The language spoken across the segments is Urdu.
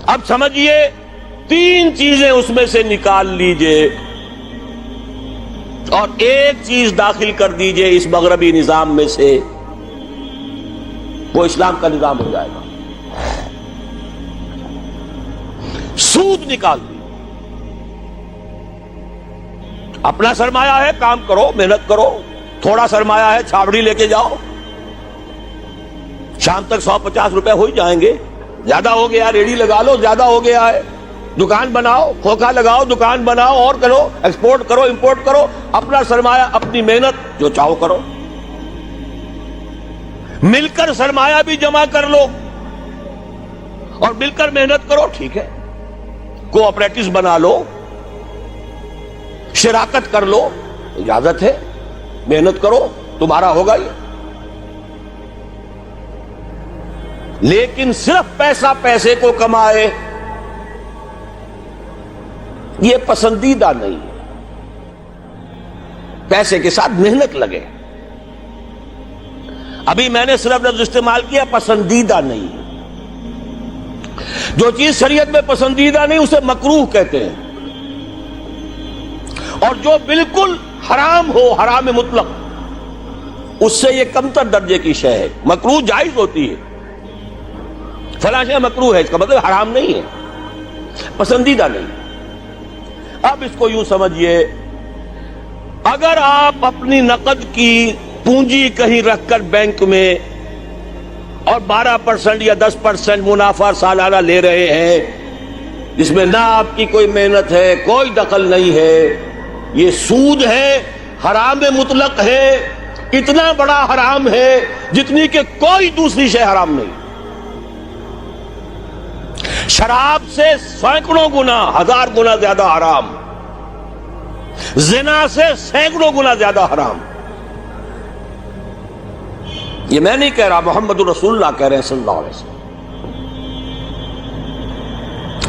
اب سمجھیے 3 چیزیں اس میں سے نکال لیجئے اور ایک چیز داخل کر دیجئے اس مغربی نظام میں سے، وہ اسلام کا نظام ہو جائے گا۔ سود نکال دی، اپنا سرمایہ ہے، کام کرو، محنت کرو، تھوڑا سرمایہ ہے، چھاوڑی لے کے جاؤ، شام تک 150 روپے ہو ہی جائیں گے، زیادہ ہو گیا ریڑھی لگا لو، زیادہ ہو گیا ہے دکان بناؤ، کھوکھا لگاؤ، دکان بناؤ، اور کرو، ایکسپورٹ کرو، امپورٹ کرو، اپنا سرمایہ، اپنی محنت جو چاہو کرو، مل کر سرمایہ بھی جمع کر لو اور مل کر محنت کرو، ٹھیک ہے، کوآپریٹس بنا لو، شراکت کر لو، اجازت ہے، محنت کرو، تمہارا ہوگا ہی۔ لیکن صرف پیسہ پیسے کو کمائے یہ پسندیدہ نہیں ہے، پیسے کے ساتھ محنت لگے۔ ابھی میں نے صرف لفظ استعمال کیا پسندیدہ نہیں، جو چیز شریعت میں پسندیدہ نہیں اسے مکروہ کہتے ہیں، اور جو بالکل حرام ہو، حرام مطلق، اس سے یہ کمتر درجے کی شے ہے۔ مکروہ جائز ہوتی ہے، فلاں شے مکروہ ہے، اس کا مطلب حرام نہیں ہے، پسندیدہ نہیں۔ اب اس کو یوں سمجھیے، اگر آپ اپنی نقد کی پونجی کہیں رکھ کر بینک میں اور 12% یا 10% منافع سالانہ لے رہے ہیں، جس میں نہ آپ کی کوئی محنت ہے، کوئی دخل نہیں ہے، یہ سود ہے، حرام مطلق ہے، اتنا بڑا حرام ہے جتنی کہ کوئی دوسری شے حرام نہیں۔ شراب سے سینکڑوں گنا، 1000 گنا زیادہ حرام، زنا سے سینکڑوں گنا زیادہ حرام۔ یہ میں نہیں کہہ رہا، محمد رسول اللہ کہہ رہے ہیں صلی اللہ علیہ وسلم۔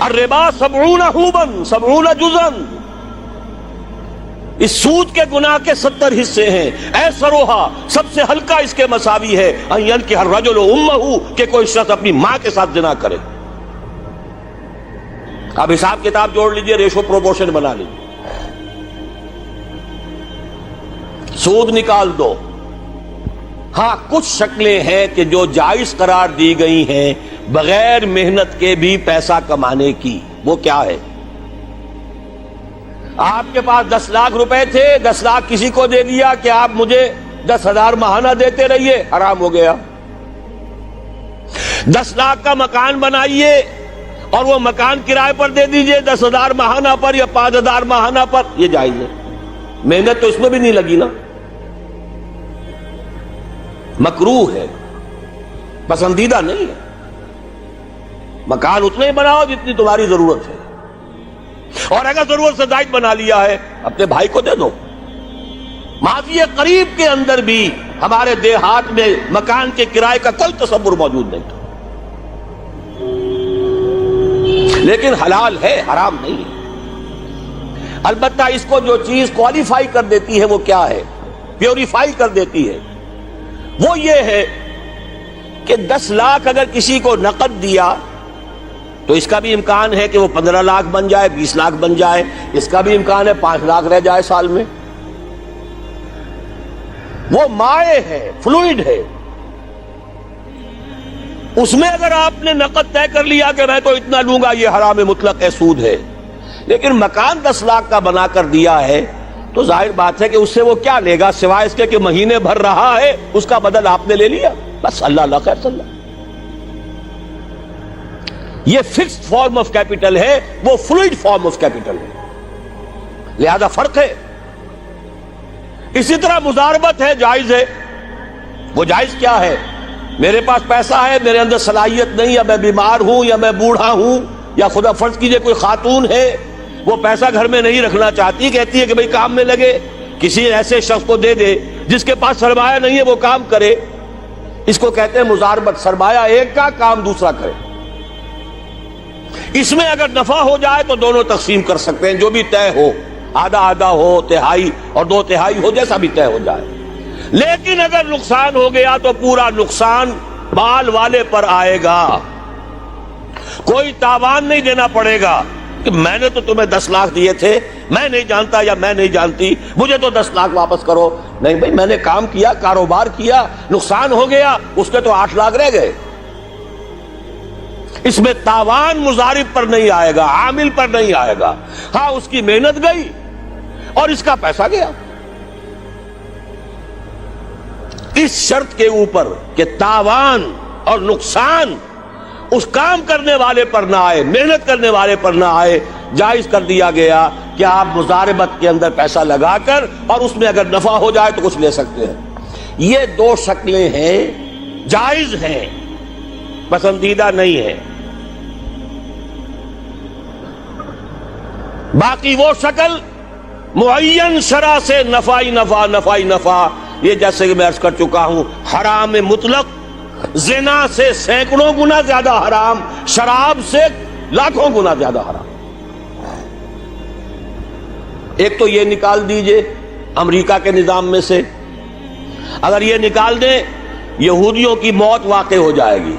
الربا 70 حوبا 70 جزءا، اس سود کے گناہ کے 70 حصے ہیں۔ ایسروہا، سب سے ہلکا اس کے مساوی ہے، ان ينكح الرجل امہ، کہ کوئی شخص اپنی ماں کے ساتھ زنا کرے۔ اب حساب کتاب جوڑ لیجئے، ریشو پروپورشن بنا لیجئے، سود نکال دو۔ ہاں کچھ شکلیں ہیں کہ جو جائز قرار دی گئی ہیں بغیر محنت کے بھی پیسہ کمانے کی، وہ کیا ہے؟ آپ کے پاس 10 لاکھ روپے تھے، 10 لاکھ کسی کو دے دیا کہ آپ مجھے 10,000 ماہانہ دیتے رہیے، حرام ہو گیا۔ 10 لاکھ کا مکان بنائیے اور وہ مکان کرائے پر دے دیجئے 10,000 ماہانہ پر یا 5,000 ماہانہ پر، یہ جائز ہے، محنت تو اس میں بھی نہیں لگی نا، مکروہ ہے، پسندیدہ نہیں ہے۔ مکان اتنے ہی بناؤ جتنی تمہاری ضرورت ہے، اور اگر ضرورت سے زائد بنا لیا ہے اپنے بھائی کو دے دو۔ ماضی قریب کے اندر بھی ہمارے دیہات میں مکان کے کرائے کا کوئی تصور موجود نہیں تھا، لیکن حلال ہے، حرام نہیں ہے۔ البتہ اس کو جو چیز کوالیفائی کر دیتی ہے وہ کیا ہے، پیوریفائی کر دیتی ہے، وہ یہ ہے کہ 10 لاکھ اگر کسی کو نقد دیا تو اس کا بھی امکان ہے کہ وہ 15 لاکھ بن جائے، 20 لاکھ بن جائے، اس کا بھی امکان ہے 5 لاکھ رہ جائے سال میں۔ وہ مائع ہے، فلوئڈ ہے، اس میں اگر آپ نے نقد طے کر لیا کہ میں تو اتنا لوں گا، یہ حرام مطلق ہے، سود ہے۔ لیکن مکان 10 لاکھ کا بنا کر دیا ہے تو ظاہر بات ہے کہ اس سے وہ کیا لے گا سوائے اس کے کہ مہینے بھر رہا ہے، اس کا بدل آپ نے لے لیا، بس اللہ اللہ خیر صلی اللہ۔ یہ فکسڈ فارم آف کیپٹل ہے، وہ فلوئڈ فارم آف کیپٹل ہے، لہذا فرق ہے۔ اسی طرح مضاربت ہے، جائز ہے۔ وہ جائز کیا ہے؟ میرے پاس پیسہ ہے، میرے اندر صلاحیت نہیں، یا میں بیمار ہوں، یا میں بوڑھا ہوں، یا خدا فرض کیجئے کوئی خاتون ہے وہ پیسہ گھر میں نہیں رکھنا چاہتی، کہتی ہے کہ بھئی کام میں لگے، کسی ایسے شخص کو دے دے جس کے پاس سرمایہ نہیں ہے، وہ کام کرے، اس کو کہتے ہیں مضاربت۔ سرمایہ ایک کا، کام دوسرا کرے۔ اس میں اگر نفع ہو جائے تو دونوں تقسیم کر سکتے ہیں، جو بھی طے ہو، آدھا آدھا ہو، تہائی اور 2 تہائی ہو، جیسا بھی طے ہو جائے۔ لیکن اگر نقصان ہو گیا تو پورا نقصان مال والے پر آئے گا۔ کوئی تاوان نہیں دینا پڑے گا کہ میں نے تو تمہیں 10 لاکھ دیے تھے، میں نہیں جانتا یا میں نہیں جانتی، مجھے تو 10 لاکھ واپس کرو۔ نہیں بھائی، میں نے کام کیا، کاروبار کیا، نقصان ہو گیا، اس کے تو 8 لاکھ رہ گئے۔ اس میں تاوان مضارب پر نہیں آئے گا، عامل پر نہیں آئے گا۔ ہاں، اس کی محنت گئی اور اس کا پیسہ گیا، اس شرط کے اوپر کہ تاوان اور نقصان اس کام کرنے والے پر نہ آئے، محنت کرنے والے پر نہ آئے، جائز کر دیا گیا کہ آپ مضاربت کے اندر پیسہ لگا کر اور اس میں اگر نفع ہو جائے تو کچھ لے سکتے ہیں۔ یہ 2 شکلیں ہیں، جائز ہیں، پسندیدہ نہیں ہیں۔ باقی وہ شکل معین شرع سے نفعی نفع، یہ جیسے کہ میں عرض کر چکا ہوں، حرام مطلق، زنا سے سینکڑوں گنا زیادہ حرام، شراب سے لاکھوں گنا زیادہ حرام۔ ایک تو یہ نکال دیجئے امریکہ کے نظام میں سے، اگر یہ نکال دیں یہودیوں کی موت واقع ہو جائے گی۔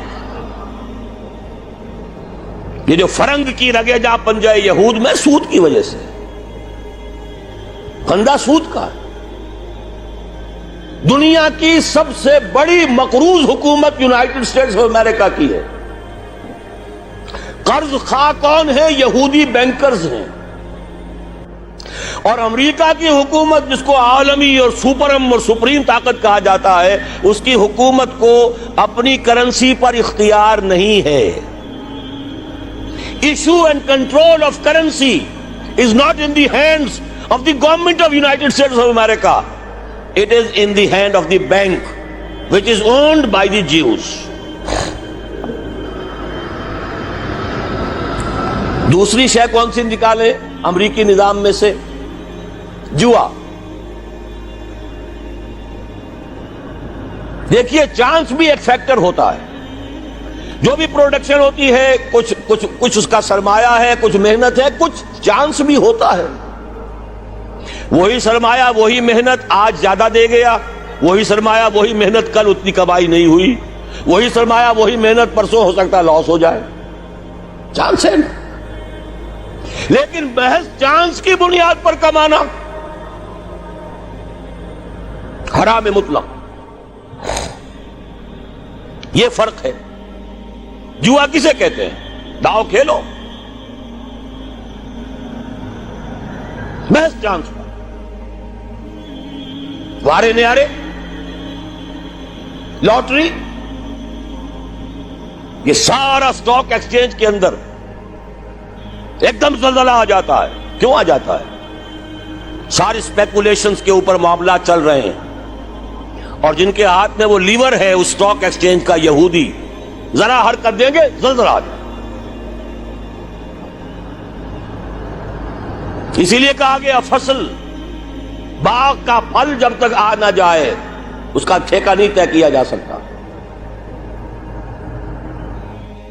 یہ جو فرنگ کی رگے جا پنجے یہود میں سود کی وجہ سے، دھندا سود کا۔ دنیا کی سب سے بڑی مقروض حکومت یونائٹڈ اسٹیٹس آف امریکہ کی ہے۔ قرض خواہ کون ہے؟ یہودی بینکرز ہیں۔ اور امریکہ کی حکومت، جس کو عالمی اور سپرم اور سپریم طاقت کہا جاتا ہے، اس کی حکومت کو اپنی کرنسی پر اختیار نہیں ہے۔ Issue and control of currency is not in the hands of the government of United States of America. It is in the hand of the bank, which is owned by the Jews. دوسری شے کون سی نکالے امریکی نظام میں سے؟ جوا۔ دیکھیے، چانس بھی ایک فیکٹر ہوتا ہے۔ جو بھی پروڈکشن ہوتی ہے، کچھ اس کا سرمایہ ہے، کچھ محنت ہے، کچھ چانس بھی ہوتا ہے۔ وہی سرمایہ وہی محنت آج زیادہ دے گیا، وہی سرمایہ وہی محنت کل اتنی کمائی نہیں ہوئی، وہی سرمایہ وہی محنت پرسوں ہو سکتا ہے لاس ہو جائے، چانس ہے نا۔ لیکن محض چانس کی بنیاد پر کمانا حرام مطلق، یہ فرق ہے۔ جوا کسے کہتے ہیں؟ داؤ کھیلو محض چانس پر، وارے نیارے، لاٹری، یہ سارا سٹاک ایکسچینج کے اندر ایک دم زلزلہ آ جاتا ہے۔ کیوں آ جاتا ہے؟ ساری اسپیکولیشنز کے اوپر معاملات چل رہے ہیں، اور جن کے ہاتھ میں وہ لیور ہے اس سٹاک ایکسچینج کا، یہودی، ذرا حرکت دیں گے زلزلہ آ جائے۔ اسی لیے کہا گیا فصل، باغ کا پھل جب تک آ نہ جائے اس کا ٹھیکہ نہیں طے کیا جا سکتا۔